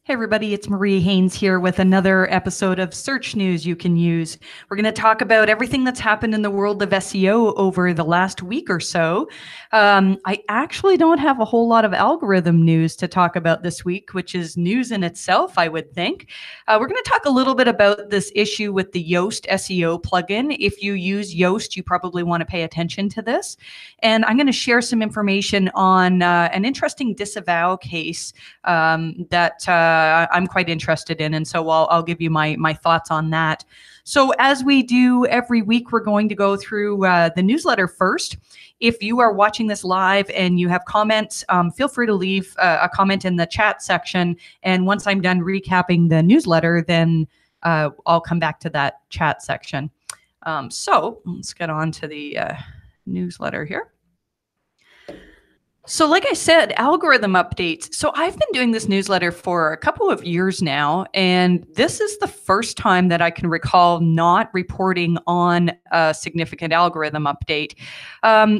Hey everybody, it's Marie Haynes here with another episode of Search News You Can Use. We're going to talk about everything that's happened in the world of SEO over the last week or so. I actually don't have a whole lot of algorithm news to talk about this week, which is news in itself, I would think. We're going to talk a little bit about this issue with the Yoast SEO plugin. If you use Yoast, you probably want to pay attention to this. And I'm going to share some information on an interesting disavow case that I'm quite interested in. And so I'll give you my thoughts on that. So as we do every week, we're going to go through the newsletter first. If you are watching this live and you have comments, feel free to leave a comment in the chat section. And once I'm done recapping the newsletter, then I'll come back to that chat section. So let's get on to the newsletter here. So like I said, algorithm updates. So I've been doing this newsletter for a couple of years now, and this is the first time that I can recall not reporting on a significant algorithm update.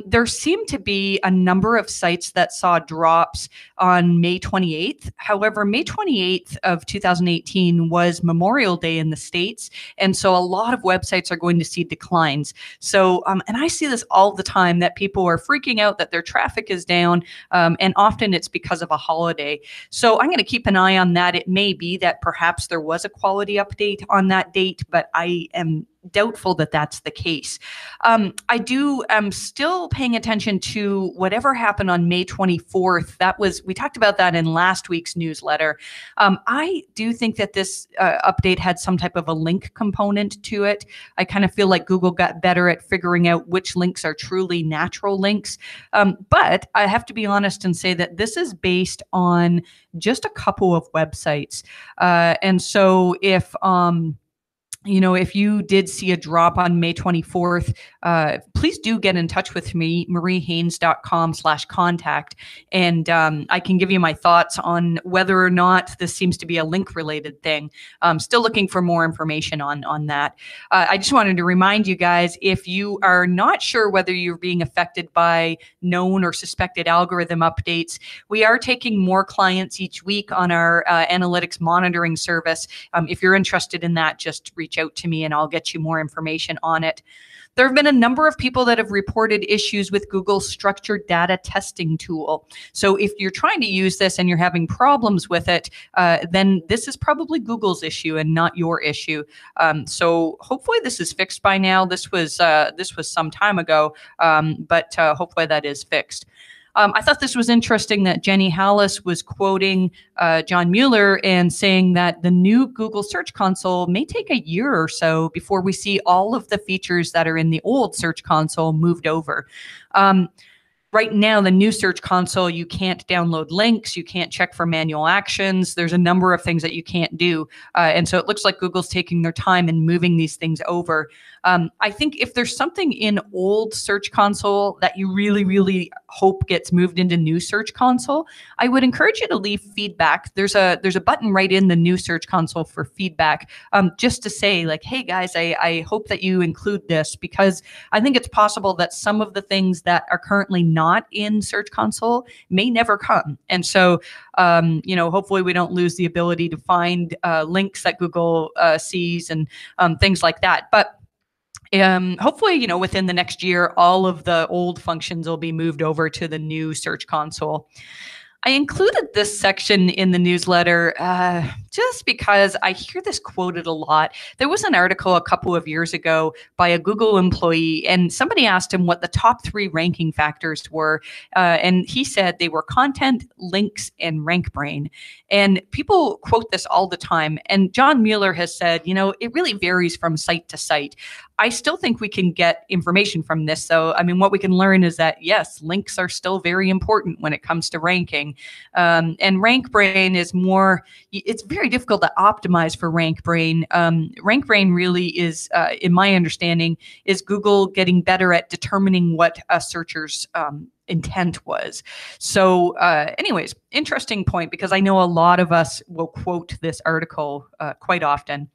There seemed to be a number of sites that saw drops on May 28th. However, May 28th of 2018 was Memorial Day in the States, and so a lot of websites are going to see declines. So, and I see this all the time, that people are freaking out that their traffic is down. And often it's because of a holiday. So I'm going to keep an eye on that. It may be that perhaps there was a quality update on that date, but I am doubtful that that's the case. I'm still paying attention to whatever happened on May 24th. We talked about that in last week's newsletter. I do think that this update had some type of a link component to it. I kind of feel like Google got better at figuring out which links are truly natural links. But I have to be honest and say that this is based on just a couple of websites. And so if you did see a drop on May 24th, please do get in touch with me, mariehaynes.com/contact. And I can give you my thoughts on whether or not this seems to be a link related thing. I'm still looking for more information on that. I just wanted to remind you guys, if you are not sure whether you're being affected by known or suspected algorithm updates, we are taking more clients each week on our analytics monitoring service. If you're interested in that, just reach out to me and I'll get you more information on it. There have been a number of people that have reported issues with Google's structured data testing tool. So if you're trying to use this and you're having problems with it, then this is probably Google's issue and not your issue. So hopefully this is fixed by now. This was some time ago, but hopefully that is fixed. I thought this was interesting that Jenny Hallis was quoting John Mueller and saying that the new Google Search Console may take a year or so before we see all of the features that are in the old Search Console moved over. Right now, the new Search Console, you can't download links, you can't check for manual actions. There's a number of things that you can't do. And so it looks like Google's taking their time in moving these things over. I think if there's something in old Search Console that you really, really hope gets moved into new Search Console, I would encourage you to leave feedback. There's a button right in the new Search Console for feedback, just to say like, hey guys, I hope that you include this, because I think it's possible that some of the things that are currently not in Search Console may never come. And so, hopefully we don't lose the ability to find links that Google sees and things like that. But hopefully, within the next year, all of the old functions will be moved over to the new Search Console. I included this section in the newsletter just because I hear this quoted a lot. There was an article a couple of years ago by a Google employee, and somebody asked him what the top 3 ranking factors were. And he said they were content, links, and RankBrain. And people quote this all the time. And John Mueller has said, it really varies from site to site. I still think we can get information from this. So, what we can learn is that, yes, links are still very important when it comes to ranking. And RankBrain is it's very difficult to optimize for RankBrain. RankBrain really is, in my understanding, is Google getting better at determining what a searcher's intent was. So anyways, interesting point, because I know a lot of us will quote this article quite often.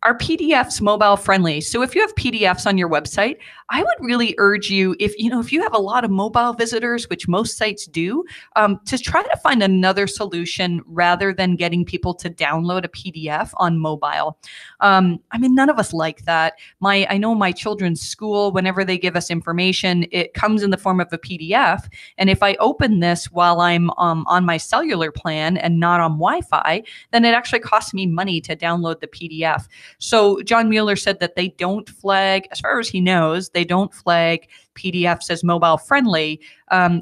Are PDFs mobile friendly? So if you have PDFs on your website, I would really urge you, if you have a lot of mobile visitors, which most sites do, to try to find another solution rather than getting people to download a PDF on mobile. I mean, none of us like that. I know my children's school, whenever they give us information, it comes in the form of a PDF. And if I open this while I'm on my cellular plan and not on Wi-Fi, then it actually costs me money to download the PDF. So John Mueller said that they don't flag, as far as he knows, they don't flag PDFs as mobile friendly.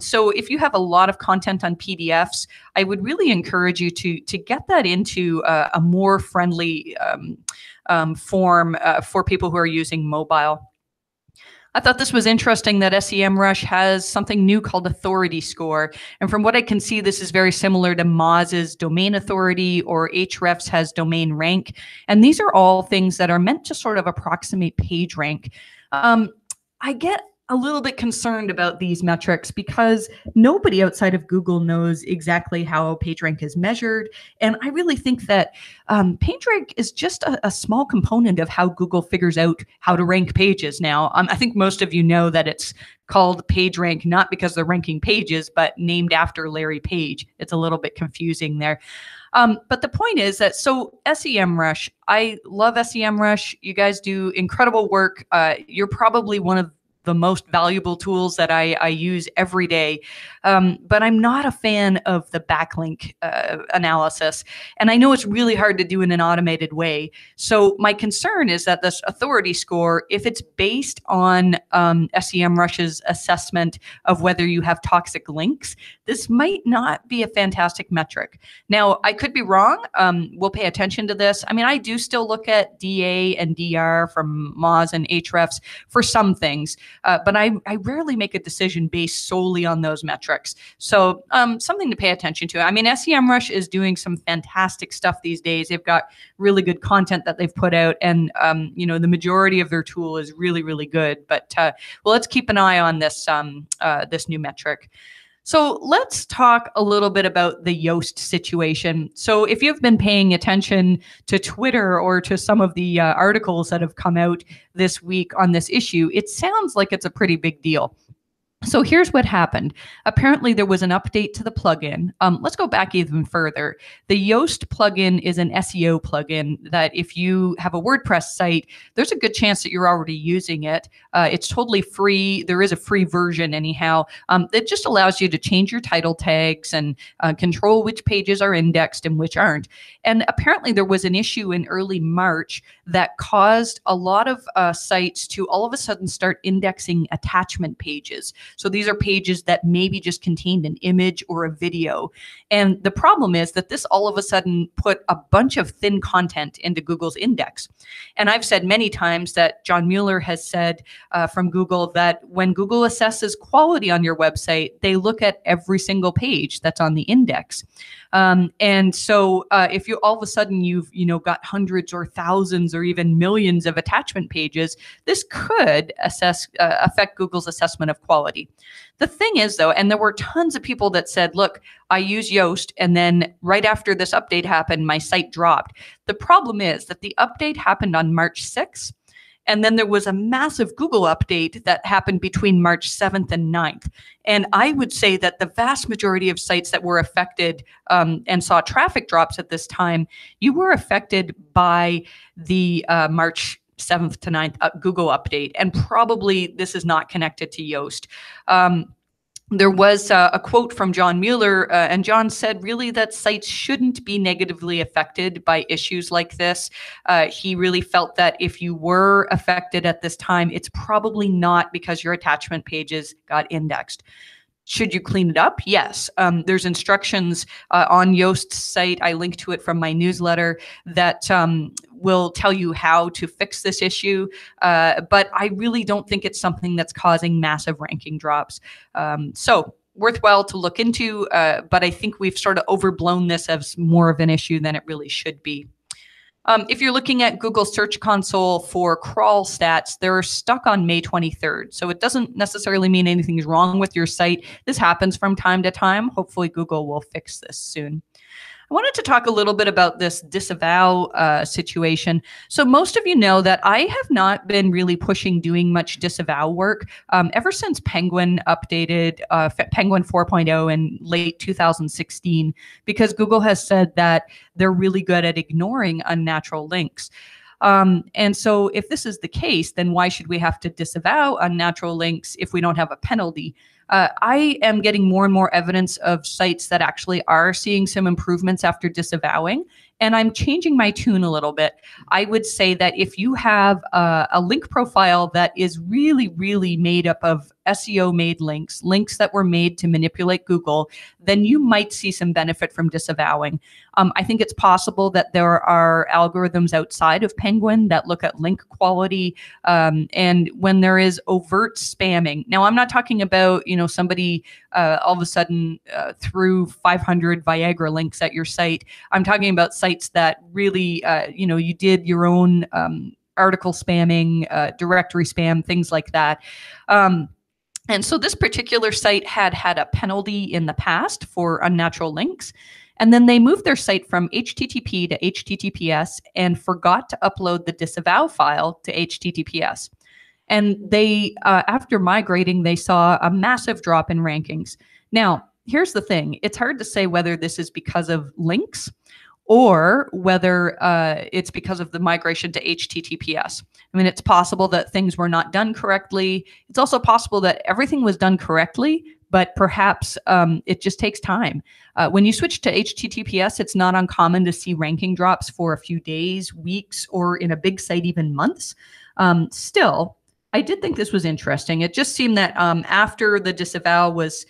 So if you have a lot of content on PDFs, I would really encourage you to get that into a more friendly form for people who are using mobile. I thought this was interesting that SEMrush has something new called authority score. And from what I can see, this is very similar to Moz's domain authority, or Ahrefs has domain rank. And these are all things that are meant to sort of approximate page rank. I get a little bit concerned about these metrics because nobody outside of Google knows exactly how PageRank is measured. And I really think that PageRank is just a small component of how Google figures out how to rank pages now. I think most of you know that it's called PageRank not because they're ranking pages, but named after Larry Page. It's a little bit confusing there. But the point is that, so SEMrush, I love SEMrush. You guys do incredible work. You're probably one of the most valuable tools that I use every day. But I'm not a fan of the backlink analysis. And I know it's really hard to do in an automated way. So my concern is that this authority score, if it's based on SEMrush's assessment of whether you have toxic links, this might not be a fantastic metric. Now, I could be wrong. We'll pay attention to this. I mean, I do still look at DA and DR from Moz and Ahrefs for some things. But I rarely make a decision based solely on those metrics. So something to pay attention to. I mean, SEMrush is doing some fantastic stuff these days. They've got really good content that they've put out, and the majority of their tool is really, really good. But well, let's keep an eye on this this new metric. So let's talk a little bit about the Yoast situation. So if you've been paying attention to Twitter or to some of the articles that have come out this week on this issue, it sounds like it's a pretty big deal. So here's what happened. Apparently, there was an update to the plugin. Let's go back even further. The Yoast plugin is an SEO plugin that if you have a WordPress site, there's a good chance that you're already using it. It's totally free. There is a free version anyhow. It just allows you to change your title tags and control which pages are indexed and which aren't. And apparently, there was an issue in early March that caused a lot of sites to all of a sudden start indexing attachment pages. So these are pages that maybe just contained an image or a video. And the problem is that this all of a sudden put a bunch of thin content into Google's index. And I've said many times that John Mueller has said from Google that when Google assesses quality on your website, they look at every single page that's on the index. And so if you all of a sudden you've got hundreds or thousands or even millions of attachment pages, this could affect Google's assessment of quality. The thing is, though, and there were tons of people that said, look, I use Yoast, and then right after this update happened, my site dropped. The problem is that the update happened on March 6th. And then there was a massive Google update that happened between March 7th and 9th. And I would say that the vast majority of sites that were affected and saw traffic drops at this time, you were affected by the March 7th to 9th Google update. And probably this is not connected to Yoast. There was a quote from John Mueller, and John said really that sites shouldn't be negatively affected by issues like this. He really felt that if you were affected at this time, it's probably not because your attachment pages got indexed. Should you clean it up? Yes. There's instructions on Yoast's site. I link to it from my newsletter that will tell you how to fix this issue. But I really don't think it's something that's causing massive ranking drops. So worthwhile to look into, but I think we've sort of overblown this as more of an issue than it really should be. If you're looking at Google Search Console for crawl stats, they're stuck on May 23rd. So it doesn't necessarily mean anything is wrong with your site. This happens from time to time. Hopefully Google will fix this soon. I wanted to talk a little bit about this disavow situation. So most of you know that I have not been really pushing doing much disavow work ever since Penguin updated Penguin 4.0 in late 2016, because Google has said that they're really good at ignoring unnatural links. And so if this is the case, then why should we have to disavow unnatural links if we don't have a penalty? I am getting more and more evidence of sites that actually are seeing some improvements after disavowing, and I'm changing my tune a little bit. I would say that if you have a link profile that is really, really made up of SEO made links, links that were made to manipulate Google, then you might see some benefit from disavowing. I think it's possible that there are algorithms outside of Penguin that look at link quality, and when there is overt spamming. Now, I'm not talking about, somebody all of a sudden threw 500 Viagra links at your site. I'm talking about sites that really, you did your own article spamming, directory spam, things like that. And so this particular site had a penalty in the past for unnatural links. And then they moved their site from HTTP to HTTPS and forgot to upload the disavow file to HTTPS. And they, after migrating, they saw a massive drop in rankings. Now, here's the thing. It's hard to say whether this is because of links or whether it's because of the migration to HTTPS. I mean, it's possible that things were not done correctly. It's also possible that everything was done correctly, but perhaps it just takes time. When you switch to HTTPS, it's not uncommon to see ranking drops for a few days, weeks, or in a big site, even months. Still, I did think this was interesting. It just seemed that after the disavow was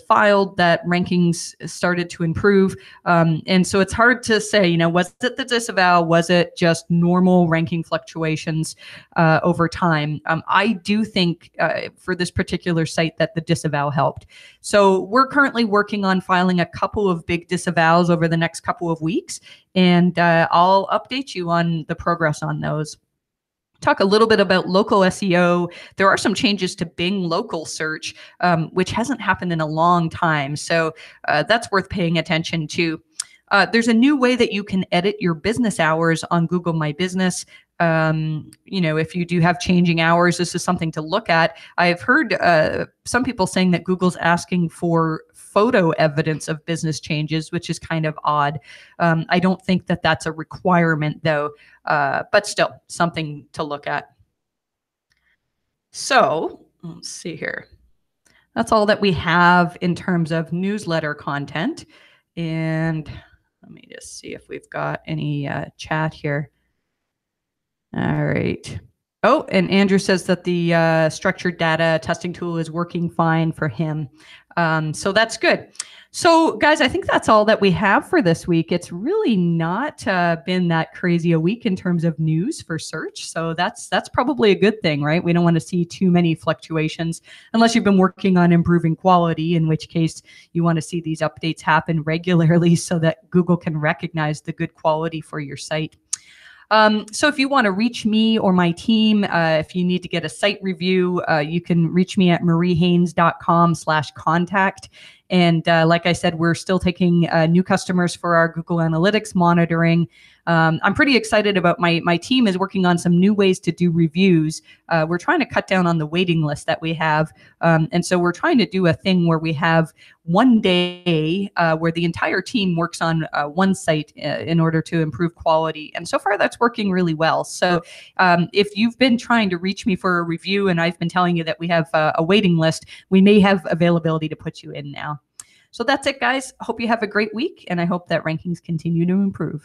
filed, that rankings started to improve. And so it's hard to say, was it the disavow? Was it just normal ranking fluctuations over time? I do think for this particular site that the disavow helped. So we're currently working on filing a couple of big disavows over the next couple of weeks, and I'll update you on the progress on those. Talk a little bit about local SEO. There are some changes to Bing local search, which hasn't happened in a long time. So that's worth paying attention to. There's a new way that you can edit your business hours on Google My Business. If you do have changing hours, this is something to look at. I've heard some people saying that Google's asking for photo evidence of business changes, which is kind of odd. I don't think that that's a requirement, though, but still something to look at. So let's see here. That's all that we have in terms of newsletter content. And let me just see if we've got any chat here. All right. Oh, and Andrew says that the structured data testing tool is working fine for him. So that's good. So guys, I think that's all that we have for this week. It's really not been that crazy a week in terms of news for search. So that's probably a good thing, right? We don't want to see too many fluctuations unless you've been working on improving quality, in which case you want to see these updates happen regularly so that Google can recognize the good quality for your site. So if you want to reach me or my team, if you need to get a site review, you can reach me at mariehaynes.com/contact. And like I said, we're still taking new customers for our Google Analytics monitoring. I'm pretty excited about my team is working on some new ways to do reviews. We're trying to cut down on the waiting list that we have. And so we're trying to do a thing where we have one day where the entire team works on one site in order to improve quality. And so far that's working really well. So if you've been trying to reach me for a review and I've been telling you that we have a waiting list, we may have availability to put you in now. So that's it, guys. Hope you have a great week, and I hope that rankings continue to improve.